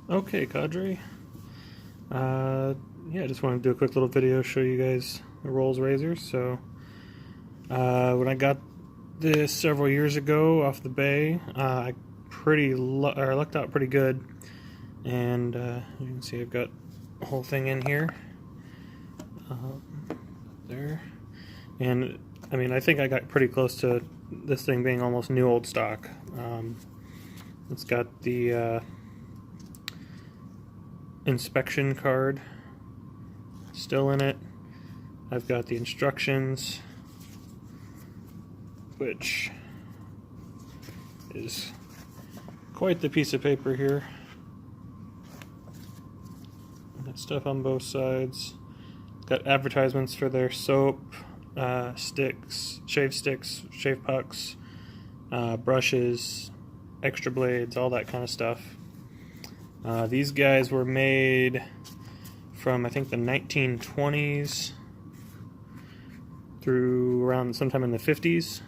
Okay, Cadre. Yeah, I just wanted to do a quick little video, show you guys the Rolls razors. So, when I got this several years ago off the bay, I lucked out pretty good, and you can see I've got the whole thing in here, there, and I mean I think I got pretty close to this thing being almost new old stock. It's got the inspection card still in it. I've got the instructions, which is quite the piece of paper here. Got stuff on both sides. Got advertisements for their soap, sticks, shave pucks, brushes, extra blades, all that kind of stuff. These guys were made from, I think, the 1920s through around sometime in the 50s.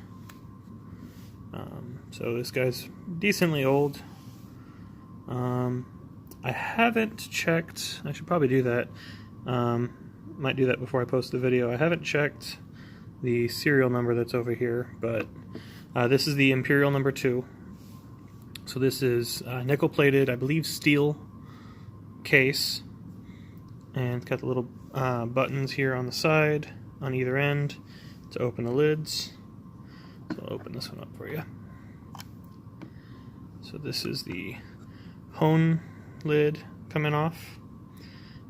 So this guy's decently old. I haven't checked, I should probably do that. Might do that before I post the video. I haven't checked the serial number that's over here, but this is the Imperial number 2. So this is nickel plated, I believe steel case, and it's got the little buttons here on the side on either end to open the lids. So I'll open this one up for you. So this is the hone lid coming off,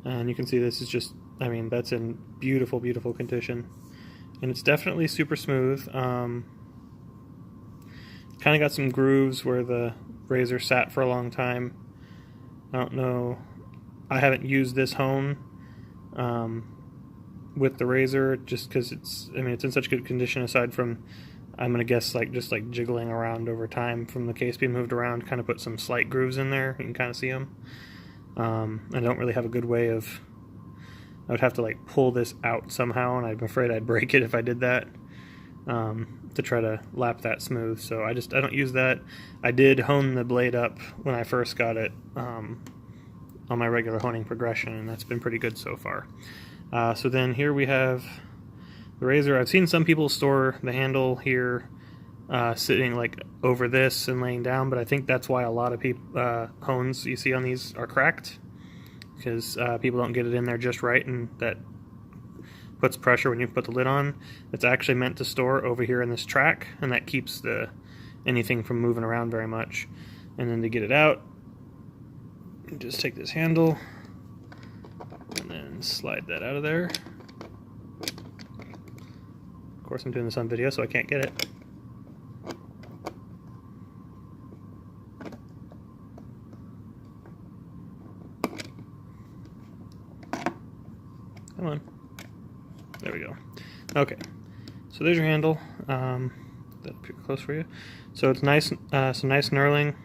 and you can see this is just, I mean, that's in beautiful, beautiful condition, and it's definitely super smooth. Kind of got some grooves where the razor sat for a long time. I don't know, I haven't used this hone with the razor just because it's, I mean, it's in such good condition, aside from, I'm gonna guess, like just like jiggling around over time from the case being moved around, kind of put some slight grooves in there. You can kind of see them. I don't really have a good way of, I would have to like pull this out somehow, and I'm afraid I'd break it if I did that, to try to lap that smooth. So I don't use that. I did hone the blade up when I first got it on my regular honing progression, and that's been pretty good so far. So then here we have the razor. I've seen some people store the handle here sitting like over this and laying down, but I think that's why a lot of people hones you see on these are cracked, because people don't get it in there just right, and that puts pressure when you put the lid on. It's actually meant to store over here in this track, and that keeps anything from moving around very much. And then to get it out, you just take this handle and then slide that out of there. Of course, I'm doing this on video, so I can't get it. Come on. There we go. Okay, so there's your handle. That'll be close for you. So it's nice, some nice knurling.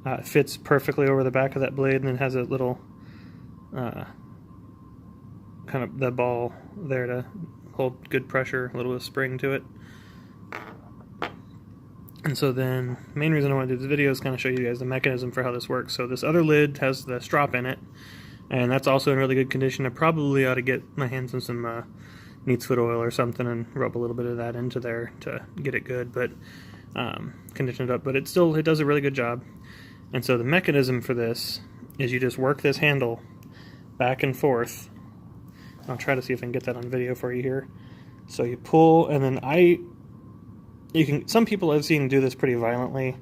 It fits perfectly over the back of that blade, and it has a little kind of the ball there to hold good pressure, a little bit of spring to it. And so then, the main reason I want to do this video is kind of show you guys the mechanism for how this works. So this other lid has the strop in it, and that's also in really good condition. I probably ought to get my hands on some neat's foot oil or something and rub a little bit of that into there to get it good, but condition it up. But it does a really good job. And so the mechanism for this is you just work this handle back and forth. I'll try to see if I can get that on video for you here. So you pull, and then some people I've seen do this pretty violently.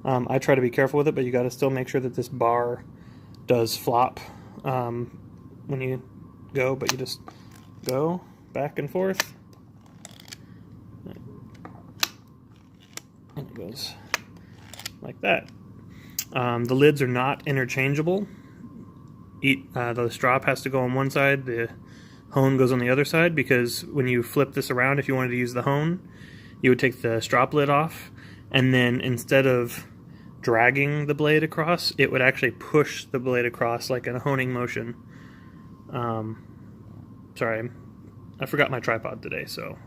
I try to be careful with it, but you got to still make sure that this bar does flop when you go, but you just go back and forth, and it goes like that. The lids are not interchangeable. The strop has to go on one side, the hone goes on the other side, because when you flip this around, if you wanted to use the hone, you would take the strop lid off, and then instead of dragging the blade across, it would actually push the blade across like in a honing motion. Sorry, I forgot my tripod today, so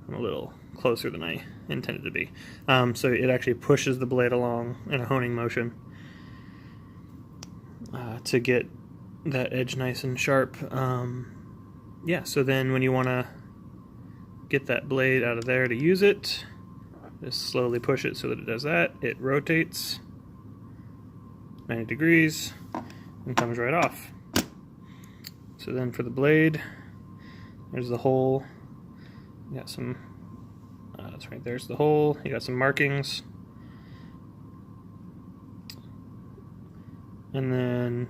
I'm a little closer than I intended to be. So it actually pushes the blade along in a honing motion. to get that edge nice and sharp. Yeah, so then when you want to get that blade out of there to use it, just slowly push it so that it does that. It rotates 90 degrees and comes right off. So then for the blade, there's the hole. You got some, that's right, there's the hole. You got some markings. And then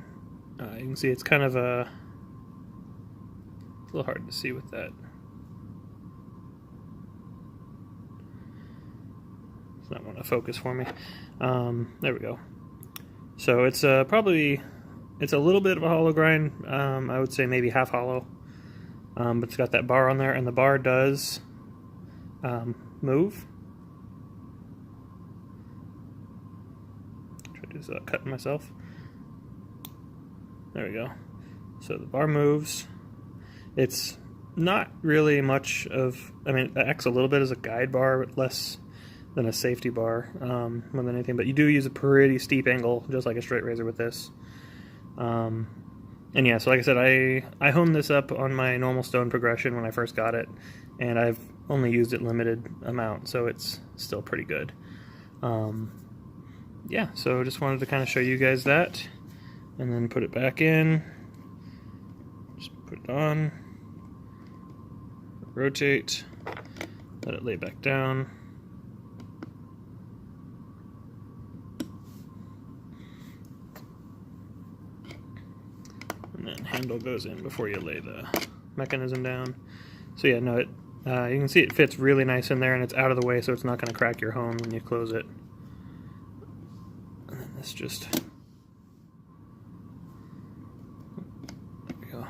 you can see it's kind of a little hard to see with that. It's not want to focus for me. There we go. So it's probably, it's a little bit of a hollow grind. I would say maybe half hollow. But it's got that bar on there, and the bar does move. Try to do this without cutting myself. There we go. So the bar moves. It's not really much of, I mean, it acts a little bit as a guide bar, but less than a safety bar, more than anything. But you do use a pretty steep angle, just like a straight razor with this. And yeah, so like I said, I honed this up on my normal stone progression when I first got it, and I've only used it limited amount, so it's still pretty good. Yeah, so just wanted to kind of show you guys that, and then put it back in. Just put it on, rotate, let it lay back down. And then handle goes in before you lay the mechanism down. So yeah, no, you can see it fits really nice in there, and it's out of the way, so it's not going to crack your hone when you close it. And then this just, there we go,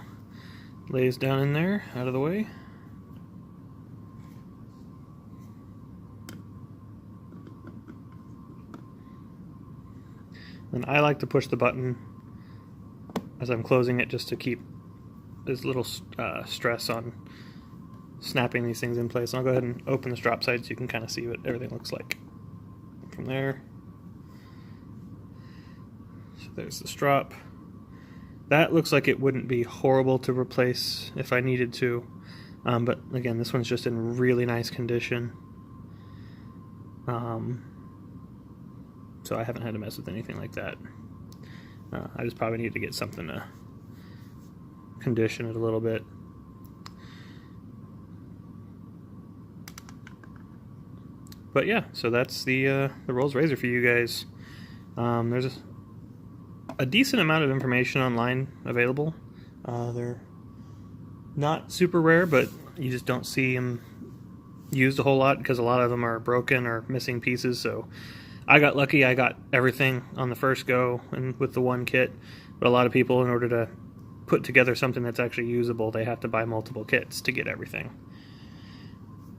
lays down in there, out of the way. And I like to push the button as I'm closing it, just to keep this little stress on snapping these things in place. And I'll go ahead and open the strap side so you can kind of see what everything looks like from there. So there's the strap. That looks like it wouldn't be horrible to replace if I needed to, but again, this one's just in really nice condition. So I haven't had to mess with anything like that. I just probably need to get something to condition it a little bit. But yeah, so that's the Rolls Razor for you guys. There's a decent amount of information online available. They're not super rare, but you just don't see them used a whole lot because a lot of them are broken or missing pieces. So I got lucky, I got everything on the first go and with the one kit, but a lot of people, in order to put together something that's actually usable, they have to buy multiple kits to get everything.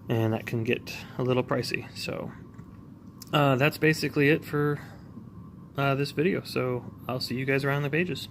And that can get a little pricey. So that's basically it for this video, so I'll see you guys around the pages.